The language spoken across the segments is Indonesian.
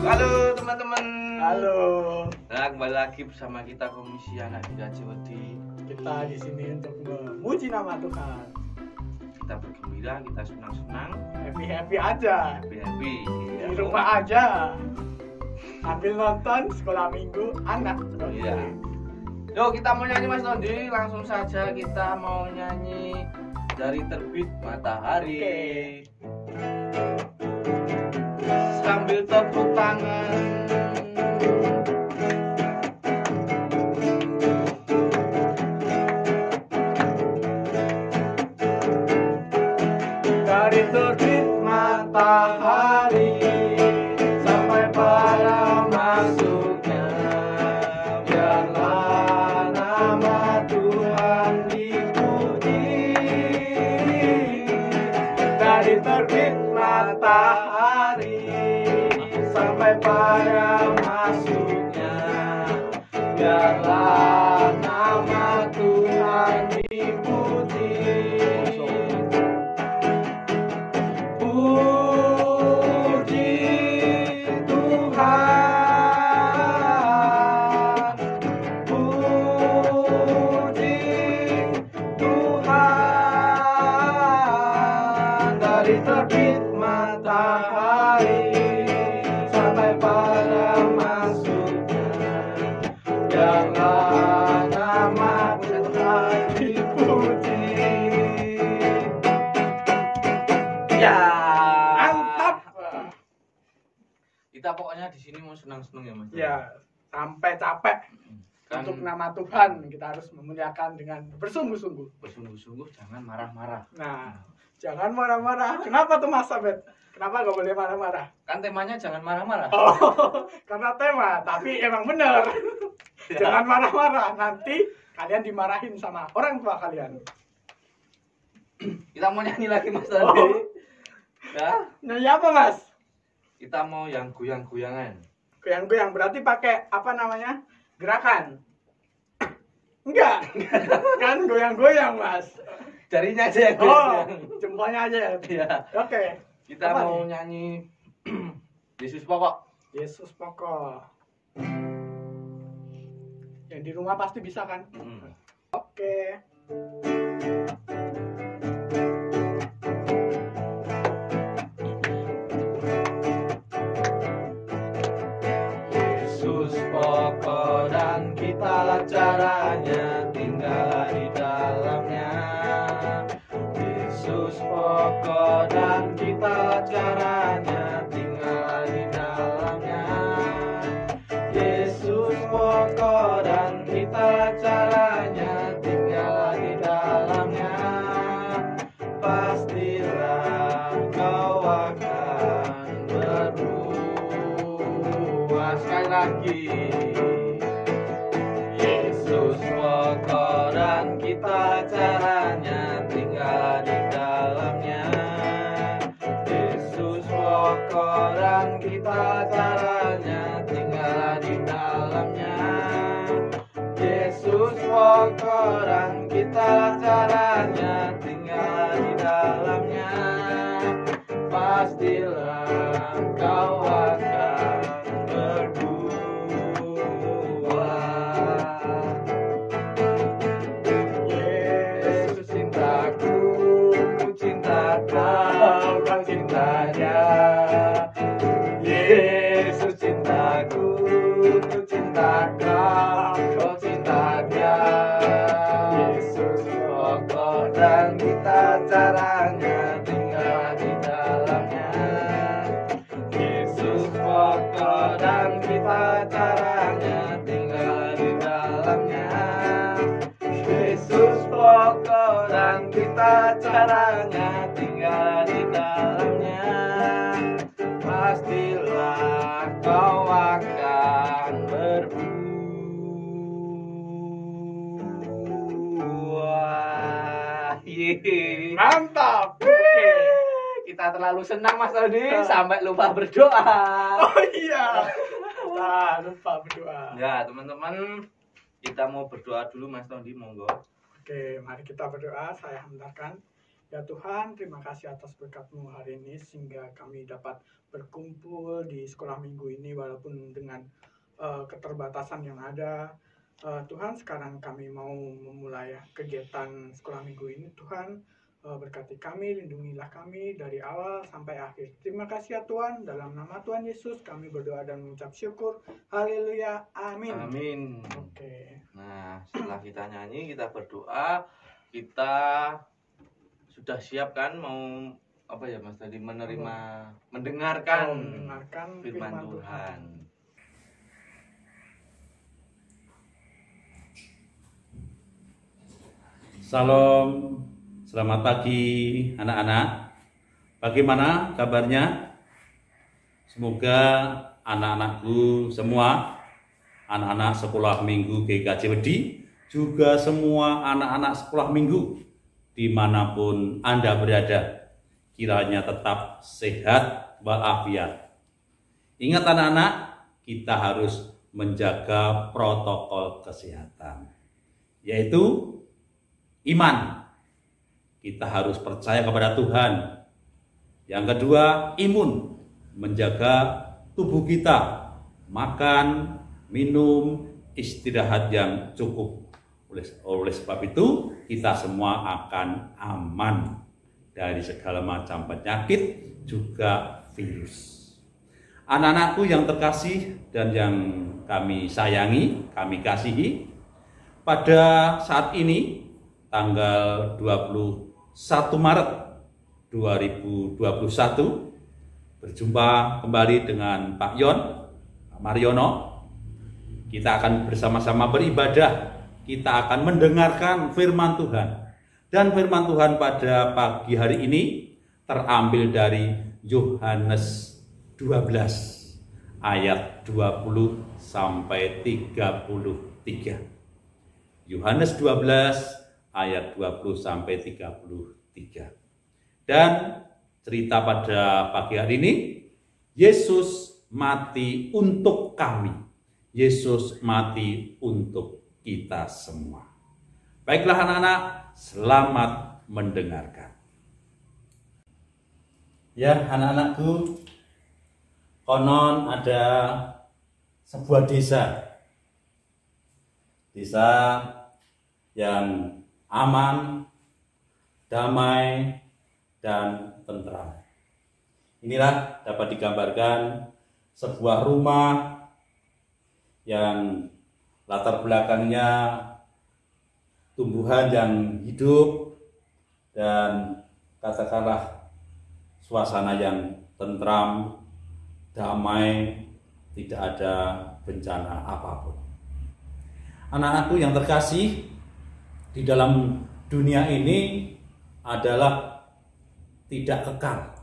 Halo teman-teman. Halo. Nah, kembali lagi bersama kita Komisi Anak Muda Jewedi. Kita di sini untuk memuji nama Tuhan. Kita bergembira, kita senang-senang, Happy aja. happy. Di rumah aja. Sambil nonton sekolah minggu anak. Iya. Yo, kita mau nyanyi Mas Tondi. Langsung saja kita mau nyanyi Dari Terbit Matahari. Sambil tepuk tangan. Dari terbit matahari sampai pada masuknya, biarlah nama Tuhan dipuji. Dari terbit matahari sampai pada masuknya, biarlah nama Tuhan dipuji. Puji Tuhan, puji Tuhan. Dari terbit matahari sampai pada masuknya, biarlah nama Tuhan dipuji. Ya. Mantap. Kita pokoknya di sini mau senang-senang ya Mas. Ya, sampai capek. Kan Untuk nama Tuhan kita harus memuliakan dengan bersungguh-sungguh. bersungguh-sungguh, jangan marah-marah. Nah, jangan marah-marah. Kenapa tuh Mas Abed? Kenapa gak boleh marah-marah? Kan temanya jangan marah-marah. Oh, karena tema. Tapi emang bener. Jangan marah-marah. Nanti kalian dimarahin sama orang tua kalian. Kita mau nyanyi lagi Mas Tadi. Oh. Ya, Nyanyi apa Mas? kita mau yang goyang-goyangan. Goyang-goyang berarti pakai apa namanya? Gerakan. Enggak. Kan goyang-goyang Mas. Jarinya aja yang Oh, goyang. jempolnya aja ya. Iya. Oke. Kita Apa mau nih? nyanyi Yesus pokok. Yesus pokok. Yang di rumah pasti bisa kan? Oke. Yesus pokok dan kitalah caranya, tinggallah di dalamnya. Yesus pokok dan kitalah caranya, tinggallah di dalamnya. Yesus pokok dan kitalah caranya, tinggallah di dalamnya. Pastilah kau akan berbuah. Sekali lagi. Yesus pokok dan kita caranya, tinggal di dalamnya. Yesus pokok dan kita caranya, tinggal di dalamnya. Yesus pokok dan kita caranya, tinggal di dalamnya. Pastilah kau akan berbuah. Yesus cintaku, ku cinta kau, kau cintanya. Yesus cintaku, ku cinta kau, kau cinta dia. Yesus pokok dan kita caranya, tinggal di dalamnya. Yesus pokok dan kita caranya, tinggal di dalamnya. Yesus pokok dan kita caranya, tinggal di dalamnya. Pastilah kau akan berbuah. Mantap. Oke. Kita terlalu senang Mas Tadi sampai lupa berdoa. Oh iya. Nah, lupa berdoa. Ya, teman-teman, kita mau berdoa dulu Mas Tondi, monggo. Oke, mari kita berdoa. Saya hentakkan. Ya Tuhan, terima kasih atas berkat-Mu hari ini sehingga kami dapat berkumpul di sekolah minggu ini walaupun dengan keterbatasan yang ada. Tuhan, sekarang kami mau memulai kegiatan sekolah minggu ini. Tuhan, berkati kami, lindungilah kami dari awal sampai akhir. Terima kasih ya Tuhan, dalam nama Tuhan Yesus kami berdoa dan mengucap syukur. Haleluya, amin. Amin. Oke. Nah, setelah kita nyanyi, kita berdoa, kita sudah siap kan mau apa ya Mas tadi mendengarkan firman Tuhan. Salam, selamat pagi anak-anak. Bagaimana kabarnya? Semoga anak-anakku semua, anak-anak sekolah minggu GKJ Wedi, juga semua anak-anak sekolah minggu dimanapun Anda berada, kiranya tetap sehat walafiat. Ingat anak-anak, kita harus menjaga protokol kesehatan, yaitu iman. Kita harus percaya kepada Tuhan. Yang kedua, imun, menjaga tubuh kita, makan, minum, istirahat yang cukup. Oleh sebab itu, kita semua akan aman dari segala macam penyakit, juga virus. Anak-anakku yang terkasih dan yang kami sayangi, kami kasihi, pada saat ini tanggal 21 Maret 2021 berjumpa kembali dengan Pak Mariono. Kita akan bersama-sama beribadah, kita akan mendengarkan firman Tuhan. Dan firman Tuhan pada pagi hari ini terambil dari Yohanes 12 ayat 20 sampai 33. Yohanes 12 ayat 20 sampai 33. Dan cerita pada pagi hari ini, Yesus mati untuk kami. Yesus mati untuk kita semua. Baiklah anak-anak, selamat mendengarkan. Ya anak-anakku, konon ada sebuah desa yang aman, damai, dan tentram. Inilah dapat digambarkan sebuah rumah yang latar belakangnya tumbuhan yang hidup dan katakanlah suasana yang tentram, damai, tidak ada bencana apapun. Anak-anakku yang terkasih, di dalam dunia ini adalah tidak kekal.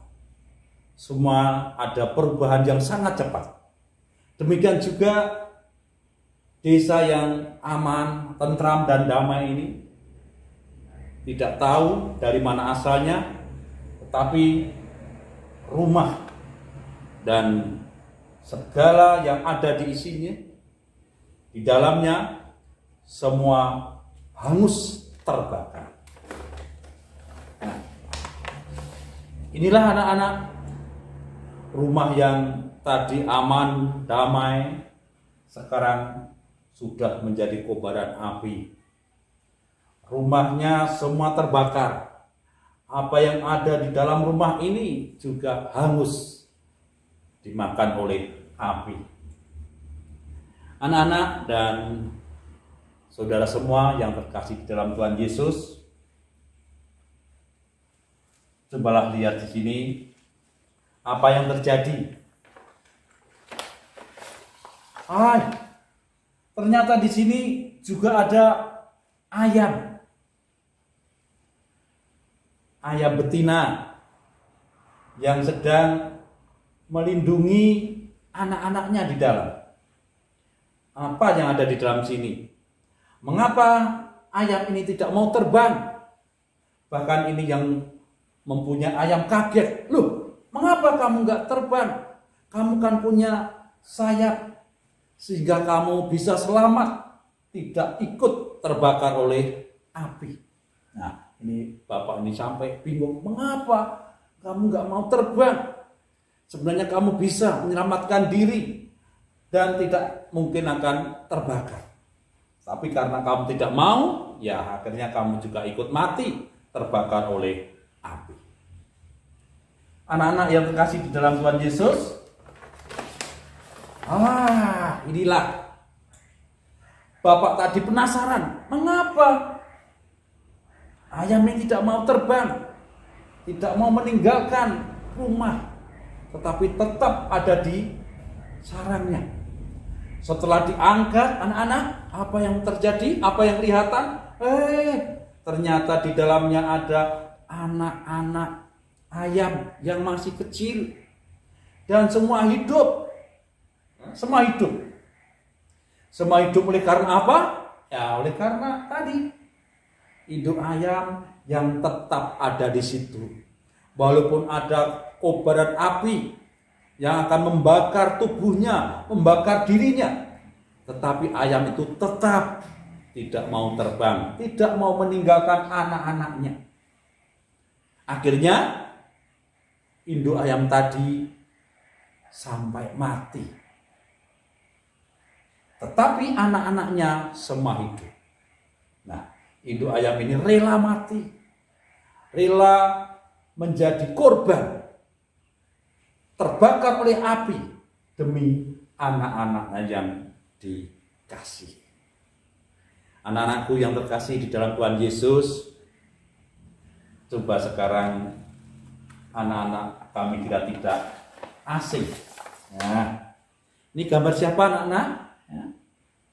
Semua ada perubahan yang sangat cepat. Demikian juga desa yang aman, tentram, dan damai ini tidak tahu dari mana asalnya, tetapi rumah dan segala yang ada di isinya, di dalamnya semua hangus terbakar. Nah, inilah anak-anak, rumah yang tadi aman, damai, sekarang sudah menjadi kobaran api. Rumahnya semua terbakar. Apa yang ada di dalam rumah ini juga hangus, dimakan oleh api. Anak-anak dan saudara semua yang terkasih di dalam Tuhan Yesus, cobalah lihat di sini apa yang terjadi. Ternyata di sini juga ada ayam betina yang sedang melindungi anak-anaknya di dalam. Apa yang ada di dalam sini? Mengapa ayam ini tidak mau terbang? Bahkan ini yang mempunyai ayam kaget. Loh, mengapa kamu nggak terbang? Kamu kan punya sayap sehingga kamu bisa selamat, tidak ikut terbakar oleh api. Nah, ini bapak ini sampai bingung, mengapa kamu nggak mau terbang? Sebenarnya kamu bisa menyelamatkan diri dan tidak mungkin akan terbakar. Tapi karena kamu tidak mau, ya akhirnya kamu juga ikut mati terbakar oleh api. Anak-anak yang terkasih di dalam Tuhan Yesus, inilah bapak tadi penasaran, mengapa ayam ini tidak mau terbang, tidak mau meninggalkan rumah, tetapi tetap ada di sarangnya. Setelah diangkat anak-anak, apa yang terjadi? Apa yang kelihatan? Ternyata di dalamnya ada anak-anak ayam yang masih kecil. Dan semua hidup. Semua hidup. Semua hidup oleh karena apa? Ya oleh karena tadi induk ayam yang tetap ada di situ. Walaupun ada kobaran api yang akan membakar tubuhnya, membakar dirinya, tetapi ayam itu tetap tidak mau terbang, tidak mau meninggalkan anak-anaknya. Akhirnya induk ayam tadi sampai mati, tetapi anak-anaknya semua hidup. Nah, induk ayam ini rela mati, rela menjadi korban, terbakar oleh api demi anak-anaknya yang dikasih. Anak-anakku yang terkasih di dalam Tuhan Yesus, coba sekarang anak-anak kami tidak asing. Nah, ini gambar siapa anak-anak?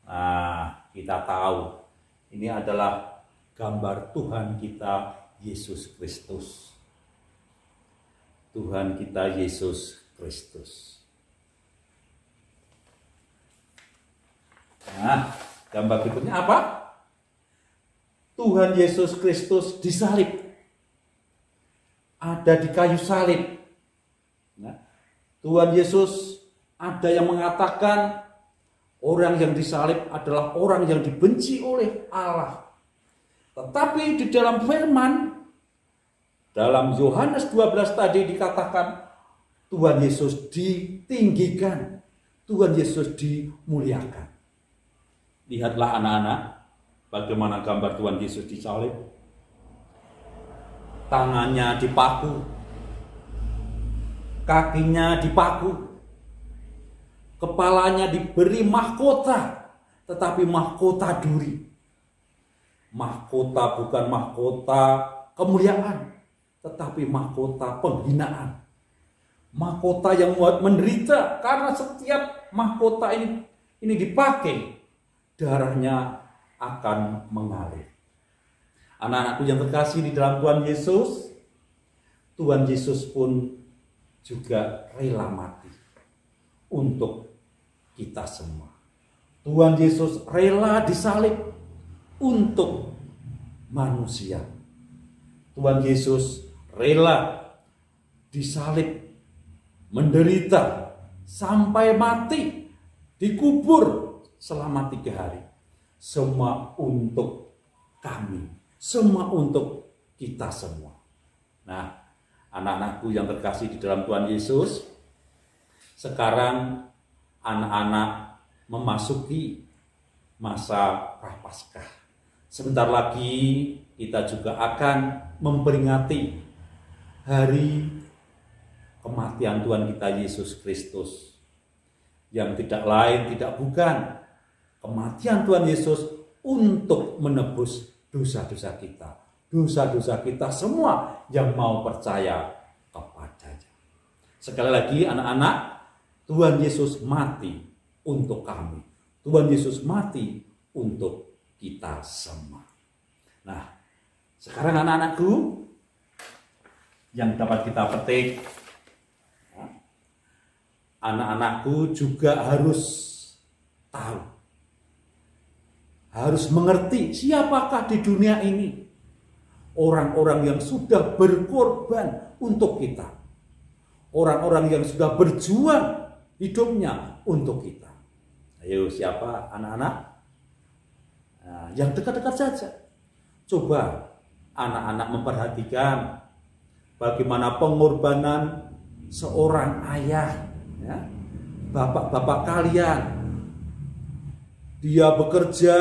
Nah, kita tahu ini adalah gambar Tuhan kita Yesus Kristus. Tuhan kita Yesus Kristus. Nah, gambar berikutnya apa? Tuhan Yesus Kristus disalib. Ada di kayu salib. Nah, Tuhan Yesus ada yang mengatakan orang yang disalib adalah orang yang dibenci oleh Allah. Tetapi di dalam firman dalam Yohanes 12 tadi dikatakan Tuhan Yesus ditinggikan, Tuhan Yesus dimuliakan. Lihatlah anak-anak, bagaimana gambar Tuhan Yesus disalib. Tangannya dipaku, kakinya dipaku, kepalanya diberi mahkota, tetapi mahkota duri. Mahkota bukan mahkota kemuliaan, tetapi mahkota penghinaan. Mahkota yang membuat menderita, karena setiap mahkota ini dipakai, darahnya akan mengalir. Anak-anakku yang terkasih di dalam Tuhan Yesus, Tuhan Yesus pun juga rela mati untuk kita semua. Tuhan Yesus rela disalib untuk manusia. Tuhan Yesus rela disalib, menderita sampai mati, dikubur selama 3 hari. Semua untuk kami, semua untuk kita semua. Nah, anak-anakku yang terkasih di dalam Tuhan Yesus, sekarang anak-anak memasuki masa Prapaskah. Sebentar lagi kita juga akan memperingati hari kematian Tuhan kita Yesus Kristus, yang tidak lain tidak bukan kematian Tuhan Yesus untuk menebus dosa-dosa kita, dosa-dosa kita semua yang mau percaya kepadanya. Sekali lagi anak-anak, Tuhan Yesus mati untuk kami, Tuhan Yesus mati untuk kita semua. Nah, sekarang anak-anakku yang dapat kita petik, anak-anakku juga harus tahu, harus mengerti siapakah di dunia ini orang-orang yang sudah berkorban untuk kita, orang-orang yang sudah berjuang hidupnya untuk kita. Ayo, siapa anak-anak? Nah, yang dekat-dekat saja. Coba anak-anak memperhatikan bagaimana pengorbanan seorang ayah, ya, bapak-bapak kalian. Dia bekerja,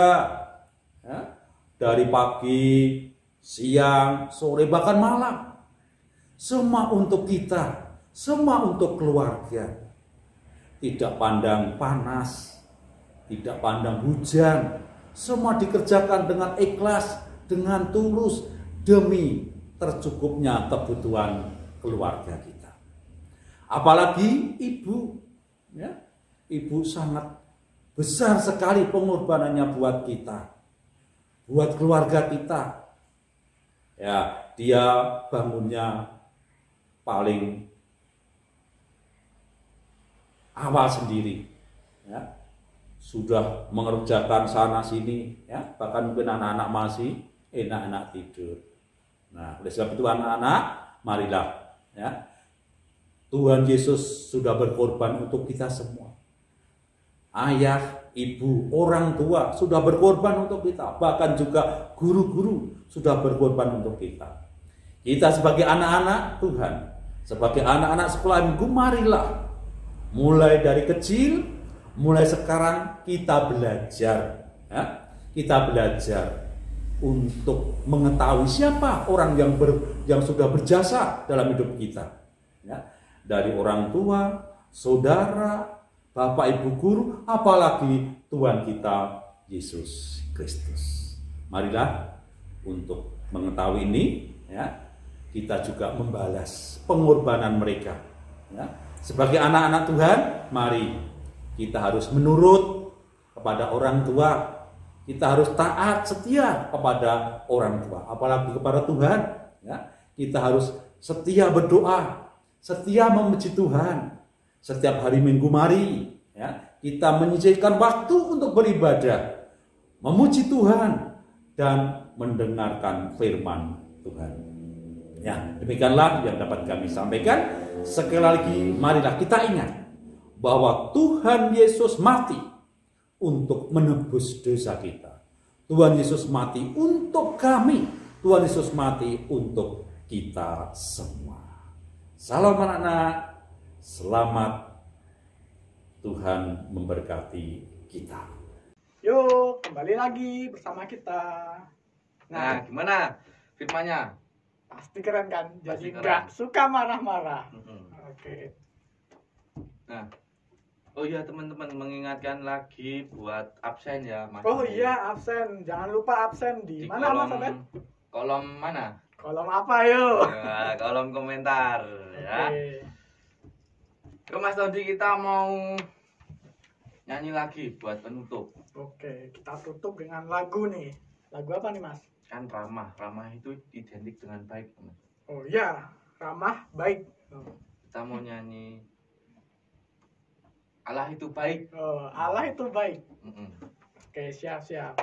ya, dari pagi, siang, sore, bahkan malam. Semua untuk kita, semua untuk keluarga. Tidak pandang panas, tidak pandang hujan. Semua dikerjakan dengan ikhlas, dengan tulus, demi tercukupnya kebutuhan keluarga kita. Apalagi ibu, ya, ibu sangat besar sekali pengorbanannya buat kita, buat keluarga kita. Ya, dia bangunnya paling awal sendiri, ya, sudah mengerjakan sana sini, ya, bahkan mungkin anak-anak masih enak-enak tidur. Nah, oleh sebab itu anak-anak, marilah, ya, Tuhan Yesus sudah berkorban untuk kita semua. Ayah, ibu, orang tua sudah berkorban untuk kita, bahkan juga guru-guru sudah berkorban untuk kita. Kita sebagai anak-anak Tuhan, sebagai anak-anak sekolah minggu, marilah mulai dari kecil, mulai sekarang kita belajar, ya? Kita belajar untuk mengetahui siapa orang yang sudah berjasa dalam hidup kita, ya? Dari orang tua, saudara, bapak ibu guru, apalagi Tuhan kita Yesus Kristus. Marilah untuk mengetahui ini, ya, kita juga membalas pengorbanan mereka, ya. Sebagai anak-anak Tuhan, mari kita harus menurut kepada orang tua. Kita harus taat setia kepada orang tua, apalagi kepada Tuhan, ya. Kita harus setia berdoa, setia memuji Tuhan. Setiap hari Minggu mari, ya, kita menyisihkan waktu untuk beribadah, memuji Tuhan dan mendengarkan firman Tuhan. Ya, demikianlah yang dapat kami sampaikan. Sekali lagi, marilah kita ingat bahwa Tuhan Yesus mati untuk menebus dosa kita. Tuhan Yesus mati untuk kami. Tuhan Yesus mati untuk kita semua. Salam anak-anak, selamat, Tuhan memberkati kita. Yuk, kembali lagi bersama kita. Nah, gimana firmannya? Pasti keren kan? Pasti Jadi keren. nggak suka marah-marah. Oke. Nah, oh iya teman-teman, mengingatkan lagi buat absen ya, Mas. Oh iya, absen. Jangan lupa absen di mana, Mas Abed? Kolom mana? Kolom apa yuk? Ya, kolom komentar, ya. Oke, Mas Todi, kita mau nyanyi lagi buat penutup. Oke, kita tutup dengan lagu nih. Lagu apa nih, Mas? Kan ramah itu identik dengan baik, Mas. Oh iya, ramah baik. Kita mau nyanyi Allah itu baik. Oh, Allah itu baik. Mm-mm. Oke, siap-siap.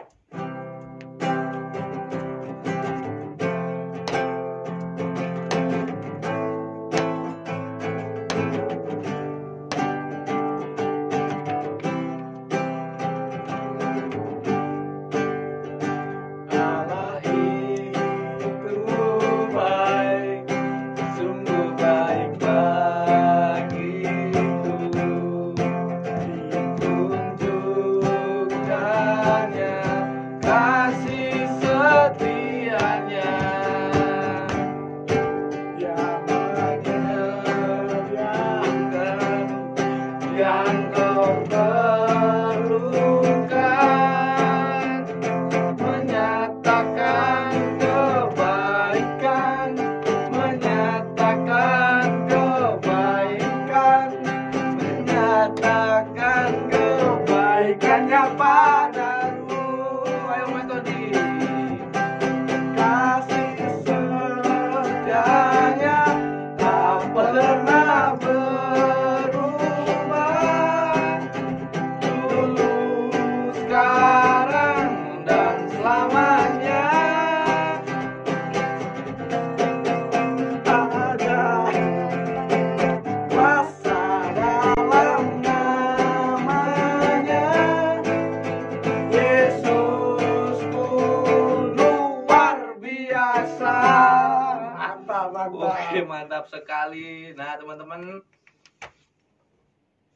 mantap sekali. Nah teman-teman,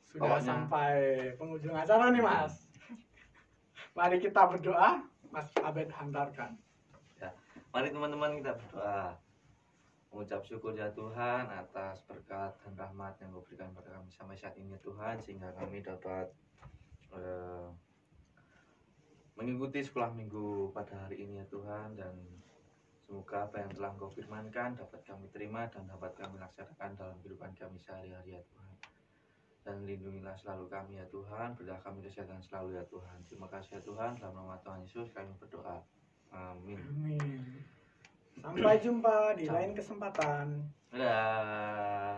Sudah pokoknya sampai penghujung acara nih Mas. Mari kita berdoa. Mas Abed hantarkan. ya, mari teman-teman kita berdoa. Mengucap syukur ya Tuhan atas berkat dan rahmat yang Kau berikan pada kami sampai saat ini Tuhan, sehingga kami dapat mengikuti sekolah minggu pada hari ini ya Tuhan, dan semoga apa yang telah Kau firmankan dapat kami terima dan dapat kami laksanakan dalam kehidupan kami sehari-hari ya Tuhan. Dan lindungilah selalu kami ya Tuhan, berilah kami kesehatan selalu ya Tuhan. Terima kasih ya Tuhan, dalam nama Tuhan Yesus kami berdoa. Amin. Amin. Sampai jumpa di lain kesempatan. Dadah.